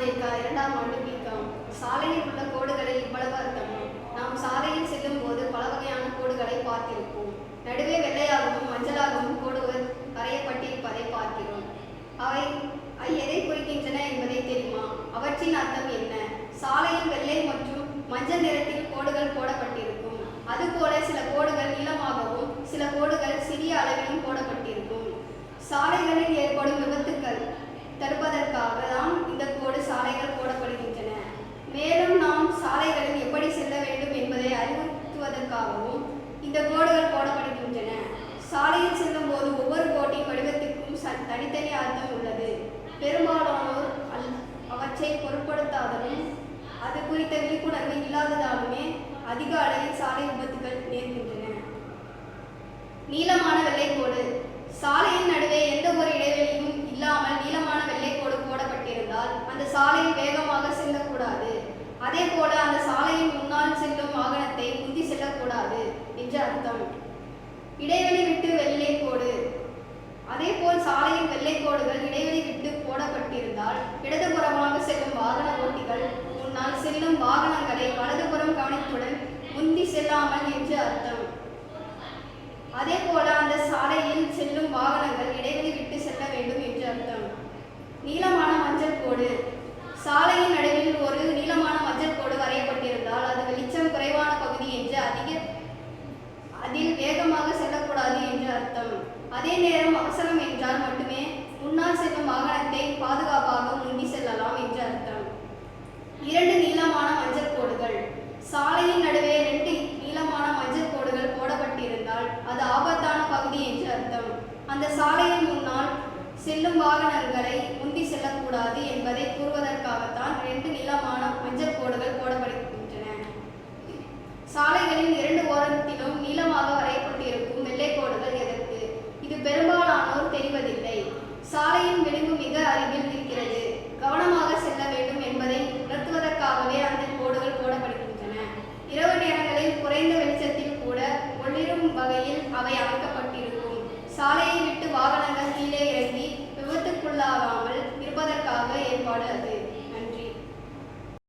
ஜெயிக்கா, 2ஆம் ஆண்டு பிகாம். சாலையில் உள்ள கோடுகளில் இவ்வளவு அர்த்தமும். நாம் சாலையில் செல்லும் போது பல வகையான கோடுகளை பார்த்திருப்போம். நடுவே வெள்ளையாகவும் மஞ்சளாகவும் கோடுகள் வரையப்பட்டிருப்பதை பார்க்கிறோம். அவை எதை குறிக்கின்றன என்பதை தெரியுமா? அவற்றின் அர்த்தம் என்ன? சாலையில் வெள்ளை மற்றும் மஞ்சள் நிறத்தில் கோடுகள் போடப்பட்டிருக்கும். அதுபோல சில கோடுகள் நீளமாகவும் சில கோடுகள் சிறிய அளவிலும் போடப்பட்டிருக்கும். சாலைகளில் ஏற்படும் விபத்துக்கள் தடுப்பதற்காக தான் இந்த கோடு சாலைகள் போடப்படுகின்றன. மேலும் நாம் சாலைகளில் எப்படி செல்ல வேண்டும் என்பதை அறிவுறுத்துவதற்காகவும் இந்த கோடுகள் போடப்படுகின்றன. சாலையில் செல்லும் போது ஒவ்வொரு கோட்டின் வடிவத்திற்கும் தனித்தனி அர்த்தம் உள்ளது. பெரும்பாலானோர் அவற்றை பொருட்படுத்தாதலும் அது குறித்த விழிப்புணர்வு இல்லாததாலுமே அதிக அளவில் சாலை விபத்துகள் நேர்கின்றன. நீளமான வெள்ளைக்கோடு. சாலையின் நடுவே எந்த ஒரு இடைவெளியும் இல்லாமல் நீளமான வெள்ளைக்கோடு போடப்பட்டிருந்தால் அந்த சாலையில் வேகமாக செல்லக்கூடாது. அதே போல அந்த சாலையின் முன்னால் செல்லும் வாகனத்தை முந்தி செல்லக்கூடாது என்று அர்த்தம். இடைவெளி விட்டு வெள்ளைக்கோடு. அதேபோல் சாலையின் வெள்ளைக்கோடுகள் இடைவெளி விட்டு போடப்பட்டிருந்தால் இடதுபுறமாக செல்லும் வாகன ஓட்டிகள் முன்னால் செல்லும் வாகனங்களை வலதுபுறம் கவனத்துடன் முந்தி செல்லாமல் என்று அர்த்தம். அதே போல அந்த சாலையில் செல்லும் வாகனங்கள் இடைவெளி விட்டு செல்ல வேண்டும் என்று அர்த்தம். நீளமான மஞ்சள் கோடு. சாலையின் நடுவில் ஒரு நீளமான மஞ்சள் கோடு வரையப்பட்டிருந்தால் அது வெளிச்சம் குறைவான பகுதி என்று அதில் வேகமாக செல்லக்கூடாது என்று அர்த்தம். அதே நேரம் அவசரம் என்றால் மட்டுமே முன்னால் செல்லும் வாகனத்தை பாதுகாப்பாக முந்தி செல்லலாம் என்று அர்த்தம். 2 நீளமான மஞ்சள் கோடுகள். சாலையின் நடுவே 2 நீளமான மஞ்சள் கோடுகள் போடப்பட்டிருந்தால் அது ஆபத்தான பகுதி என்று அர்த்தம். அந்த சாலையின் முன்னால் செல்லும் வாகனங்களை முந்தி செல்லக்கூடாது என்பதை கூறுவதற்காகத்தான் 2 நீளமான மஞ்சள் கோடுகள் போடப்படுகின்றன. சாலைகளின் 2 ஓரத்திலும் நீளமாக வரையப்பட்டிருக்கும் வெள்ளை கோடுகள் எதற்கு? இது பெரும்பாலானோர் தெரிவதில்லை. சாலையின் விளிம்பு மிக அருகில் இருக்கிறது. கவனமாக செல்ல வேண்டும் என்பதை உணர்த்துவதற்காகவே அந்த கோடுகள் போடப்படுகின்றன. இரவு நேரங்களில் குறைந்த வெளிச்சத்தில் கூட ஒளிரும் வகையில் அவை அமைக்கப்பட்டிருக்கும். சாலையை விட்டு வாகனங்கள் கீழே இறங்கி விபத்துக்குள்ளாகாமல் இருப்பதற்காக ஏற்பாடு அது.